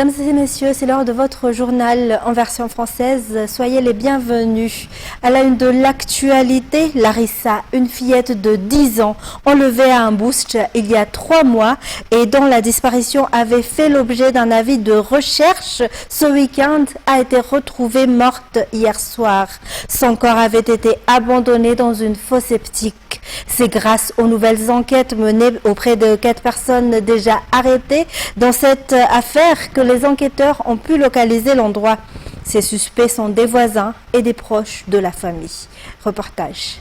Mesdames et messieurs, c'est l'heure de votre journal en version française. Soyez les bienvenus. À la une de l'actualité, Larissa, une fillette de 10 ans, enlevée à Ambuscht il y a 3 mois et dont la disparition avait fait l'objet d'un avis de recherche ce week-end, a été retrouvée morte hier soir. Son corps avait été abandonné dans une fosse septique. C'est grâce aux nouvelles enquêtes menées auprès de 4 personnes déjà arrêtées dans cette affaire que les enquêteurs ont pu localiser l'endroit. Ces suspects sont des voisins et des proches de la famille. Reportage.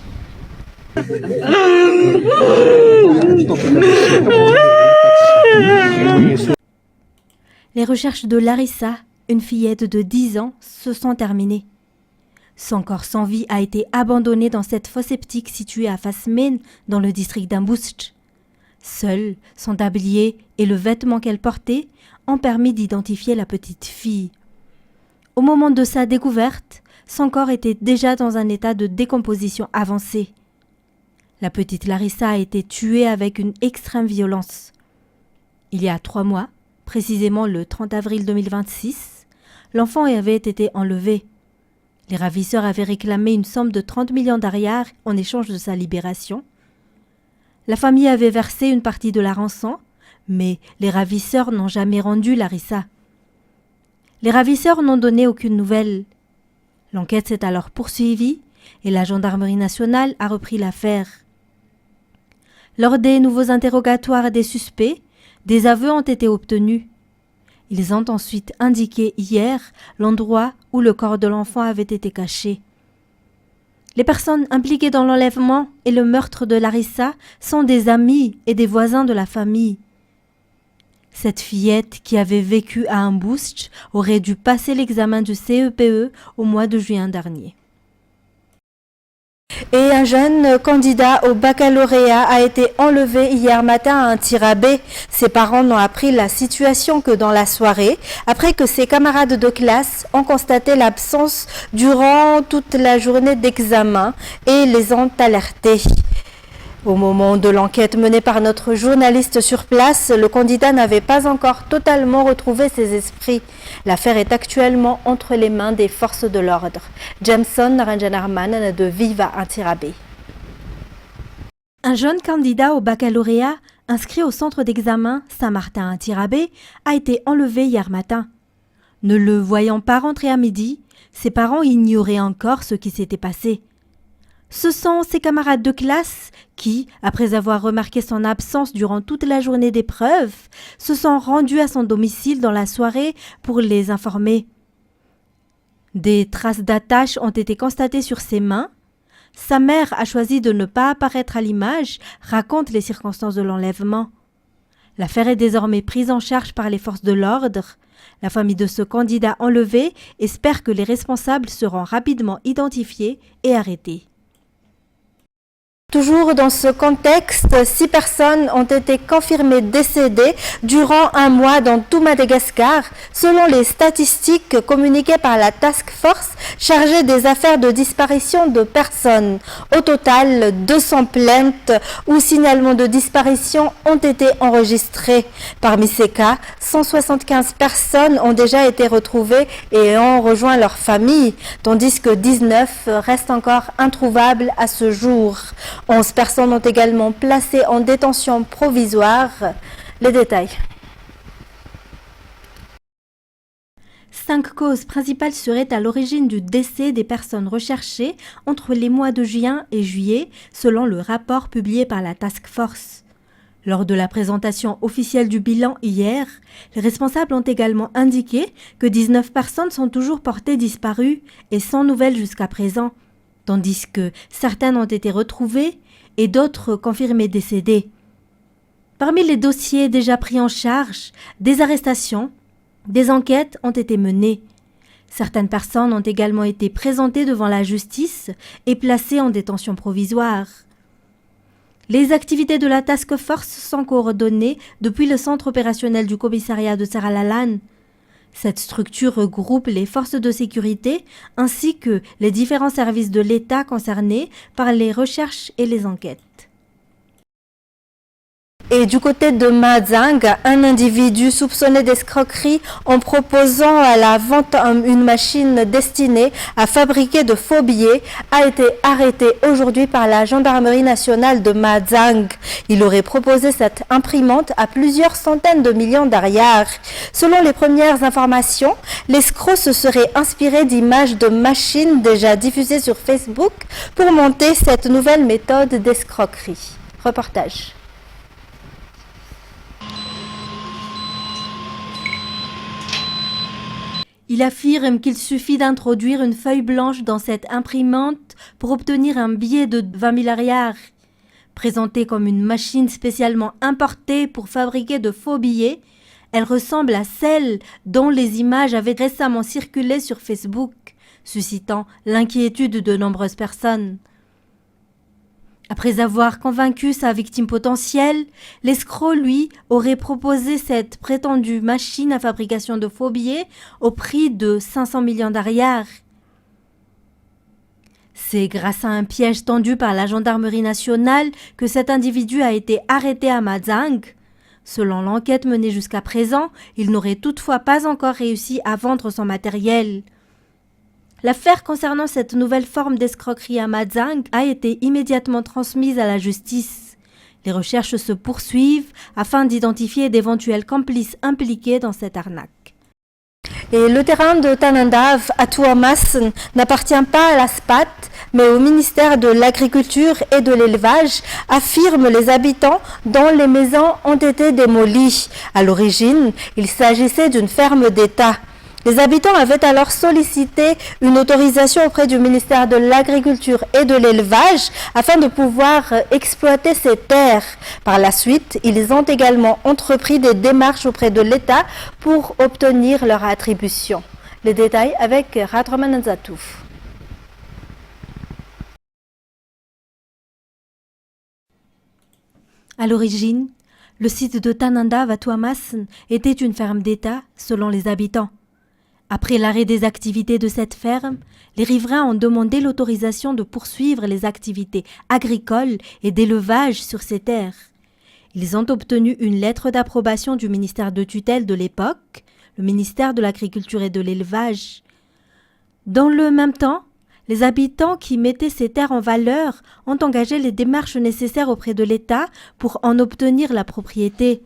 Les recherches de Larissa, une fillette de 10 ans, se sont terminées. Son corps sans vie a été abandonné dans cette fosse septique située à Fasmen, dans le district d'Ambuscht. Seul son tablier et le vêtement qu'elle portait ont permis d'identifier la petite fille. Au moment de sa découverte, son corps était déjà dans un état de décomposition avancée. La petite Larissa a été tuée avec une extrême violence. Il y a 3 mois, précisément le 30 avril 2026, l'enfant avait été enlevé. Les ravisseurs avaient réclamé une somme de 30 millions d'ariars en échange de sa libération. La famille avait versé une partie de la rançon, mais les ravisseurs n'ont jamais rendu Larissa. Les ravisseurs n'ont donné aucune nouvelle. L'enquête s'est alors poursuivie et la gendarmerie nationale a repris l'affaire. Lors des nouveaux interrogatoires des suspects, des aveux ont été obtenus. Ils ont ensuite indiqué hier l'endroit où le corps de l'enfant avait été caché. Les personnes impliquées dans l'enlèvement et le meurtre de Larissa sont des amis et des voisins de la famille. Cette fillette qui avait vécu à Ambuscht aurait dû passer l'examen du CEPE au mois de juin dernier. Et un jeune candidat au baccalauréat a été enlevé hier matin à un Tirabé. Ses parents n'ont appris la situation que dans la soirée, après que ses camarades de classe ont constaté l'absence durant toute la journée d'examen et les ont alertés. Au moment de l'enquête menée par notre journaliste sur place, le candidat n'avait pas encore totalement retrouvé ses esprits. L'affaire est actuellement entre les mains des forces de l'ordre. Jameson Naranjanarman de Viva Tirabé. Un jeune candidat au baccalauréat inscrit au centre d'examen Saint-Martin à Tirabé a été enlevé hier matin. Ne le voyant pas rentrer à midi, ses parents ignoraient encore ce qui s'était passé. Ce sont ses camarades de classe qui, après avoir remarqué son absence durant toute la journée d'épreuve, se sont rendus à son domicile dans la soirée pour les informer. Des traces d'attaches ont été constatées sur ses mains. Sa mère a choisi de ne pas apparaître à l'image, raconte les circonstances de l'enlèvement. L'affaire est désormais prise en charge par les forces de l'ordre. La famille de ce candidat enlevé espère que les responsables seront rapidement identifiés et arrêtés. Toujours dans ce contexte, 6 personnes ont été confirmées décédées durant un mois dans tout Madagascar, selon les statistiques communiquées par la Task Force chargée des affaires de disparition de personnes. Au total, 200 plaintes ou signalements de disparition ont été enregistrés. Parmi ces cas, 175 personnes ont déjà été retrouvées et ont rejoint leur famille, tandis que 19 restent encore introuvables à ce jour. 11 personnes ont également placé en détention provisoire. Les détails. 5 causes principales seraient à l'origine du décès des personnes recherchées entre les mois de juin et juillet, selon le rapport publié par la Task Force. Lors de la présentation officielle du bilan hier, les responsables ont également indiqué que 19 personnes sont toujours portées disparues et sans nouvelles jusqu'à présent, tandis que certaines ont été retrouvées et d'autres confirmées décédées. Parmi les dossiers déjà pris en charge, des arrestations, des enquêtes ont été menées. Certaines personnes ont également été présentées devant la justice et placées en détention provisoire. Les activités de la Task Force sont coordonnées depuis le centre opérationnel du commissariat de Saralalan. Cette structure regroupe les forces de sécurité ainsi que les différents services de l'État concernés par les recherches et les enquêtes. Et du côté de Mazang, un individu soupçonné d'escroquerie en proposant à la vente une machine destinée à fabriquer de faux billets a été arrêté aujourd'hui par la gendarmerie nationale de Mazang. Il aurait proposé cette imprimante à plusieurs centaines de millions d'ariars. Selon les premières informations, l'escroc se serait inspiré d'images de machines déjà diffusées sur Facebook pour monter cette nouvelle méthode d'escroquerie. Reportage. Il affirme qu'il suffit d'introduire une feuille blanche dans cette imprimante pour obtenir un billet de 20 000 ariars. Présentée comme une machine spécialement importée pour fabriquer de faux billets, elle ressemble à celle dont les images avaient récemment circulé sur Facebook, suscitant l'inquiétude de nombreuses personnes. Après avoir convaincu sa victime potentielle, l'escroc, lui, aurait proposé cette prétendue machine à fabrication de faux billets au prix de 500 millions d'ariars. C'est grâce à un piège tendu par la gendarmerie nationale que cet individu a été arrêté à Mazang. Selon l'enquête menée jusqu'à présent, il n'aurait toutefois pas encore réussi à vendre son matériel. L'affaire concernant cette nouvelle forme d'escroquerie à Mazang a été immédiatement transmise à la justice. Les recherches se poursuivent afin d'identifier d'éventuels complices impliqués dans cette arnaque. Et le terrain de Tanandav à Tuamas n'appartient pas à la SPAT, mais au ministère de l'Agriculture et de l'Élevage, affirment les habitants dont les maisons ont été démolies. À l'origine, il s'agissait d'une ferme d'État. Les habitants avaient alors sollicité une autorisation auprès du ministère de l'Agriculture et de l'Élevage afin de pouvoir exploiter ces terres. Par la suite, ils ont également entrepris des démarches auprès de l'État pour obtenir leur attribution. Les détails avec Radroman Nzatouf. À l'origine, le site de Tanandav à Tuamas était une ferme d'État selon les habitants. Après l'arrêt des activités de cette ferme, les riverains ont demandé l'autorisation de poursuivre les activités agricoles et d'élevage sur ces terres. Ils ont obtenu une lettre d'approbation du ministère de tutelle de l'époque, le ministère de l'Agriculture et de l'Élevage. Dans le même temps, les habitants qui mettaient ces terres en valeur ont engagé les démarches nécessaires auprès de l'État pour en obtenir la propriété.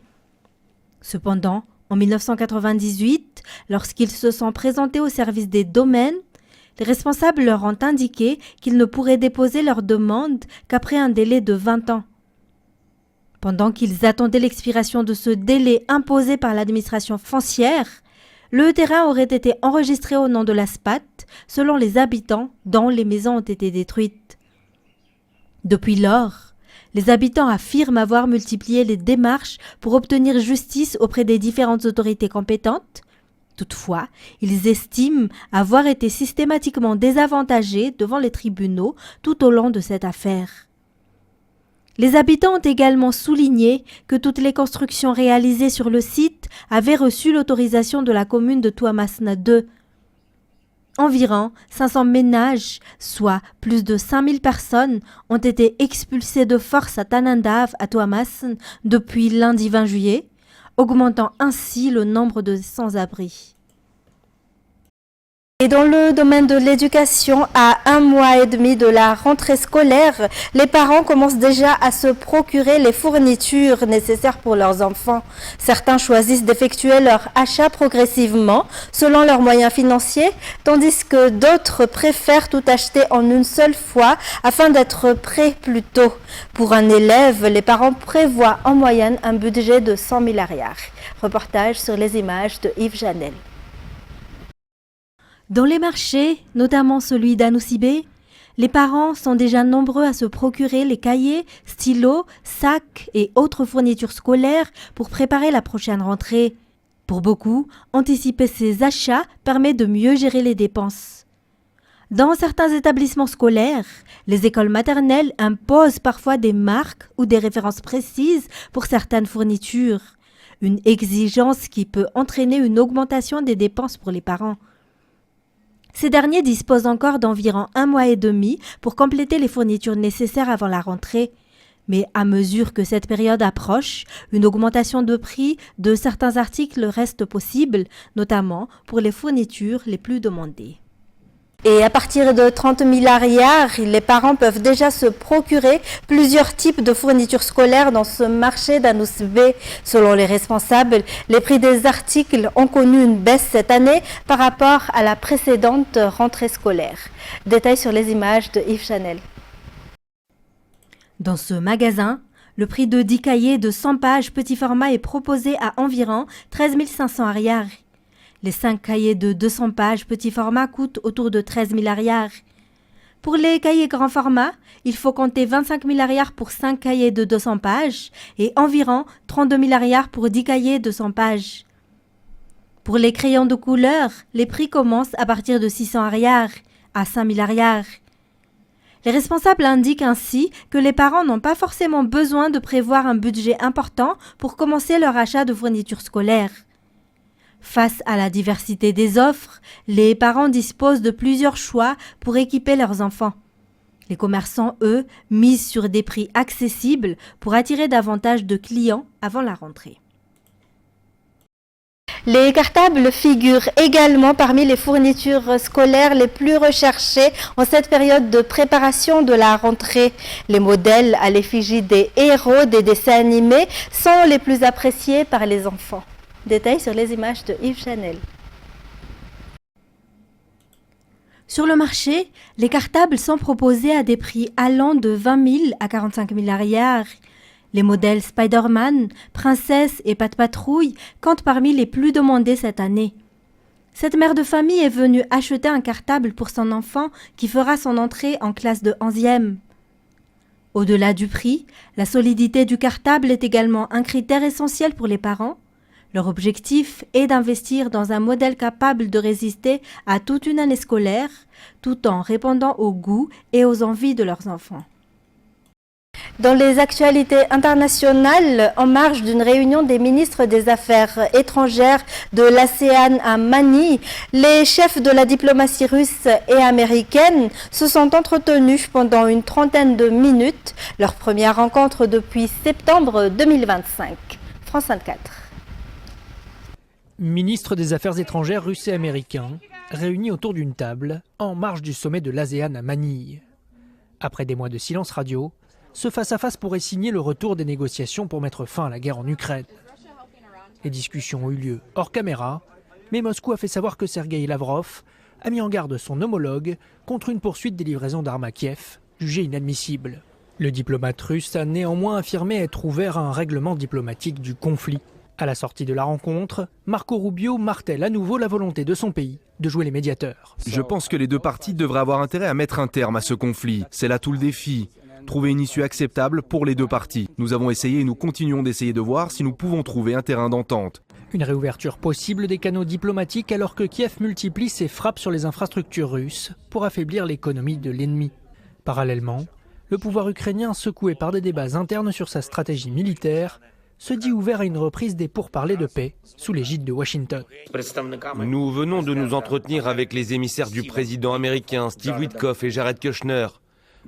Cependant, en 1998, lorsqu'ils se sont présentés au service des domaines, les responsables leur ont indiqué qu'ils ne pourraient déposer leur demande qu'après un délai de 20 ans. Pendant qu'ils attendaient l'expiration de ce délai imposé par l'administration foncière, le terrain aurait été enregistré au nom de la SPAT, selon les habitants dont les maisons ont été détruites. Depuis lors, les habitants affirment avoir multiplié les démarches pour obtenir justice auprès des différentes autorités compétentes. Toutefois, ils estiment avoir été systématiquement désavantagés devant les tribunaux tout au long de cette affaire. Les habitants ont également souligné que toutes les constructions réalisées sur le site avaient reçu l'autorisation de la commune de Tuamasna 2. Environ 500 ménages, soit plus de 5000 personnes, ont été expulsés de force à Tanandav, à Tuamas, depuis lundi 20 juillet, augmentant ainsi le nombre de sans-abri. Et dans le domaine de l'éducation, à 1 mois et demi de la rentrée scolaire, les parents commencent déjà à se procurer les fournitures nécessaires pour leurs enfants. Certains choisissent d'effectuer leur achat progressivement, selon leurs moyens financiers, tandis que d'autres préfèrent tout acheter en une seule fois afin d'être prêts plus tôt. Pour un élève, les parents prévoient en moyenne un budget de 100 000 ariars. Reportage sur les images de Yves Janel. Dans les marchés, notamment celui d'Anousibé, les parents sont déjà nombreux à se procurer les cahiers, stylos, sacs et autres fournitures scolaires pour préparer la prochaine rentrée. Pour beaucoup, anticiper ces achats permet de mieux gérer les dépenses. Dans certains établissements scolaires, les écoles maternelles imposent parfois des marques ou des références précises pour certaines fournitures, une exigence qui peut entraîner une augmentation des dépenses pour les parents. Ces derniers disposent encore d'environ 1 mois et demi pour compléter les fournitures nécessaires avant la rentrée. Mais à mesure que cette période approche, une augmentation de prix de certains articles reste possible, notamment pour les fournitures les plus demandées. Et à partir de 30 000 arrières, les parents peuvent déjà se procurer plusieurs types de fournitures scolaires dans ce marché d'Anous B. Selon les responsables, les prix des articles ont connu une baisse cette année par rapport à la précédente rentrée scolaire. Détails sur les images de Yves Chanel. Dans ce magasin, le prix de 10 cahiers de 100 pages petit format est proposé à environ 13 500 arrières. Les 5 cahiers de 200 pages petit format coûtent autour de 13 000 arrières. Pour les cahiers grand format, il faut compter 25 000 arrières pour 5 cahiers de 200 pages et environ 32 000 arrières pour 10 cahiers de 100 pages. Pour les crayons de couleur, les prix commencent à partir de 600 arrières à 5 000 arrières. Les responsables indiquent ainsi que les parents n'ont pas forcément besoin de prévoir un budget important pour commencer leur achat de fournitures scolaires. Face à la diversité des offres, les parents disposent de plusieurs choix pour équiper leurs enfants. Les commerçants, eux, misent sur des prix accessibles pour attirer davantage de clients avant la rentrée. Les cartables figurent également parmi les fournitures scolaires les plus recherchées en cette période de préparation de la rentrée. Les modèles à l'effigie des héros des dessins animés sont les plus appréciés par les enfants. Détails sur les images de Yves Chanel. Sur le marché, les cartables sont proposés à des prix allant de 20 000 à 45 000 arrières. Les modèles Spider-Man, Princesse et Pat' Patrouille comptent parmi les plus demandés cette année. Cette mère de famille est venue acheter un cartable pour son enfant qui fera son entrée en classe de 11e. Au-delà du prix, la solidité du cartable est également un critère essentiel pour les parents. Leur objectif est d'investir dans un modèle capable de résister à toute une année scolaire, tout en répondant aux goûts et aux envies de leurs enfants. Dans les actualités internationales, en marge d'une réunion des ministres des Affaires étrangères de l'ASEAN à Manille, les chefs de la diplomatie russe et américaine se sont entretenus pendant une trentaine de minutes, leur première rencontre depuis septembre 2025. France 24. Ministres des Affaires étrangères russes et américains, réunis autour d'une table, en marge du sommet de l'ASEAN à Manille. Après des mois de silence radio, ce face-à-face pourrait signer le retour des négociations pour mettre fin à la guerre en Ukraine. Les discussions ont eu lieu hors caméra, mais Moscou a fait savoir que Sergueï Lavrov a mis en garde son homologue contre une poursuite des livraisons d'armes à Kiev, jugée inadmissible. Le diplomate russe a néanmoins affirmé être ouvert à un règlement diplomatique du conflit. À la sortie de la rencontre, Marco Rubio martèle à nouveau la volonté de son pays de jouer les médiateurs. Je pense que les deux parties devraient avoir intérêt à mettre un terme à ce conflit. C'est là tout le défi. Trouver une issue acceptable pour les deux parties. Nous avons essayé et nous continuons d'essayer de voir si nous pouvons trouver un terrain d'entente. Une réouverture possible des canaux diplomatiques alors que Kiev multiplie ses frappes sur les infrastructures russes pour affaiblir l'économie de l'ennemi. Parallèlement, le pouvoir ukrainien, secoué par des débats internes sur sa stratégie militaire, se dit ouvert à une reprise des pourparlers de paix sous l'égide de Washington. Nous venons de nous entretenir avec les émissaires du président américain Steve Witkoff et Jared Kushner.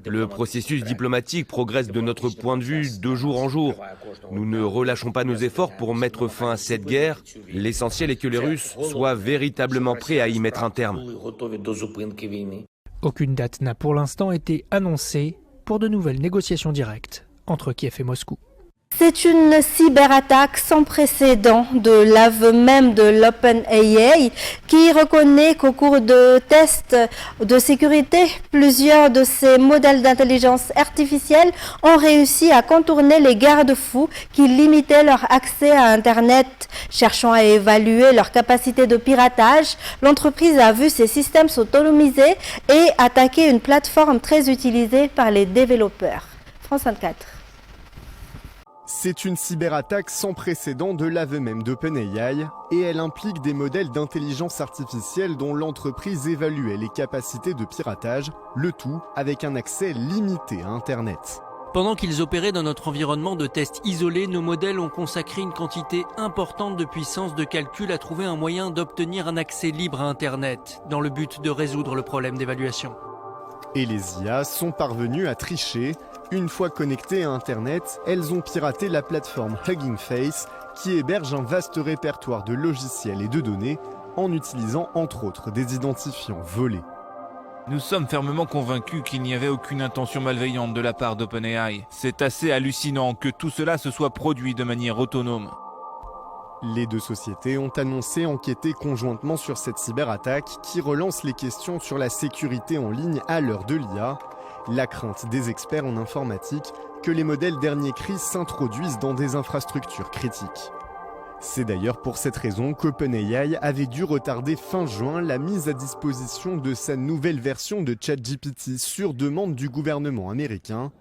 Le processus diplomatique progresse de notre point de vue de jour en jour. Nous ne relâchons pas nos efforts pour mettre fin à cette guerre. L'essentiel est que les Russes soient véritablement prêts à y mettre un terme. Aucune date n'a pour l'instant été annoncée pour de nouvelles négociations directes entre Kiev et Moscou. C'est une cyberattaque sans précédent de l'aveu même de l'OpenAI qui reconnaît qu'au cours de tests de sécurité, plusieurs de ces modèles d'intelligence artificielle ont réussi à contourner les garde-fous qui limitaient leur accès à Internet. Cherchant à évaluer leur capacité de piratage, l'entreprise a vu ces systèmes s'autonomiser et attaquer une plateforme très utilisée par les développeurs. France 24. C'est une cyberattaque sans précédent de l'aveu même d'OpenAI et elle implique des modèles d'intelligence artificielle dont l'entreprise évaluait les capacités de piratage, le tout avec un accès limité à Internet. Pendant qu'ils opéraient dans notre environnement de test isolé, nos modèles ont consacré une quantité importante de puissance de calcul à trouver un moyen d'obtenir un accès libre à Internet, dans le but de résoudre le problème d'évaluation. Et les IA sont parvenus à tricher, Une fois connectées à Internet, elles ont piraté la plateforme Hugging Face, qui héberge un vaste répertoire de logiciels et de données, en utilisant entre autres des identifiants volés. Nous sommes fermement convaincus qu'il n'y avait aucune intention malveillante de la part d'OpenAI. C'est assez hallucinant que tout cela se soit produit de manière autonome. Les deux sociétés ont annoncé enquêter conjointement sur cette cyberattaque qui relance les questions sur la sécurité en ligne à l'heure de l'IA, la crainte des experts en informatique que les modèles dernier cri s'introduisent dans des infrastructures critiques. C'est d'ailleurs pour cette raison qu'OpenAI avait dû retarder fin juin la mise à disposition de sa nouvelle version de ChatGPT sur demande du gouvernement américain.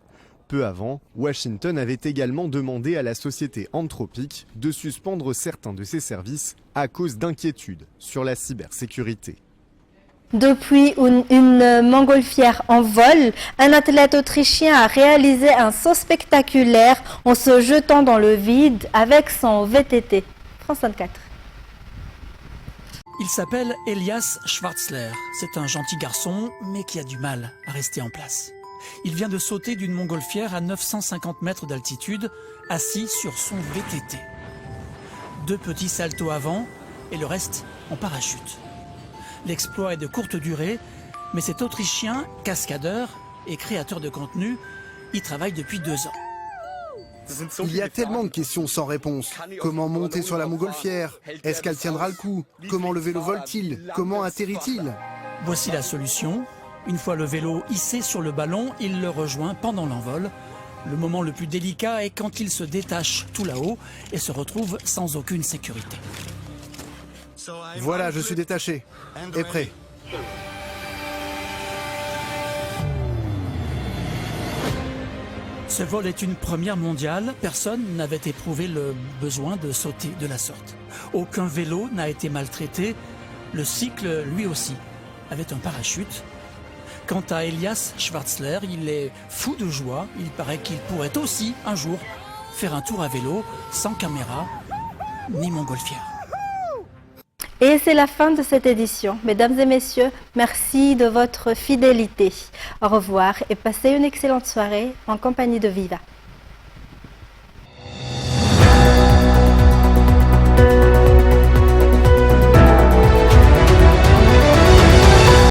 Peu avant, Washington avait également demandé à la société Anthropic de suspendre certains de ses services à cause d'inquiétudes sur la cybersécurité. Depuis une montgolfière en vol, un athlète autrichien a réalisé un saut spectaculaire en se jetant dans le vide avec son VTT. France 24. Il s'appelle Elias Schwarzler. C'est un gentil garçon, mais qui a du mal à rester en place. Il vient de sauter d'une montgolfière à 950 mètres d'altitude, assis sur son VTT. 2 petits saltos avant et le reste en parachute. L'exploit est de courte durée, mais cet Autrichien, cascadeur et créateur de contenu, y travaille depuis 2 ans. Il y a tellement de questions sans réponse. Comment monter sur la montgolfière? Est-ce qu'elle tiendra le coup? Comment le vélo vole-t-il? Comment atterrit-il? Voici la solution. Une fois le vélo hissé sur le ballon, il le rejoint pendant l'envol. Le moment le plus délicat est quand il se détache tout là-haut et se retrouve sans aucune sécurité. Voilà, je suis détaché et prêt. Ce vol est une première mondiale. Personne n'avait éprouvé le besoin de sauter de la sorte. Aucun vélo n'a été maltraité. Le cycle, lui aussi, avait un parachute. Quant à Elias Schwarzler, il est fou de joie. Il paraît qu'il pourrait aussi, un jour, faire un tour à vélo, sans caméra, ni montgolfière. Et c'est la fin de cette édition. Mesdames et messieurs, merci de votre fidélité. Au revoir et passez une excellente soirée en compagnie de Viva.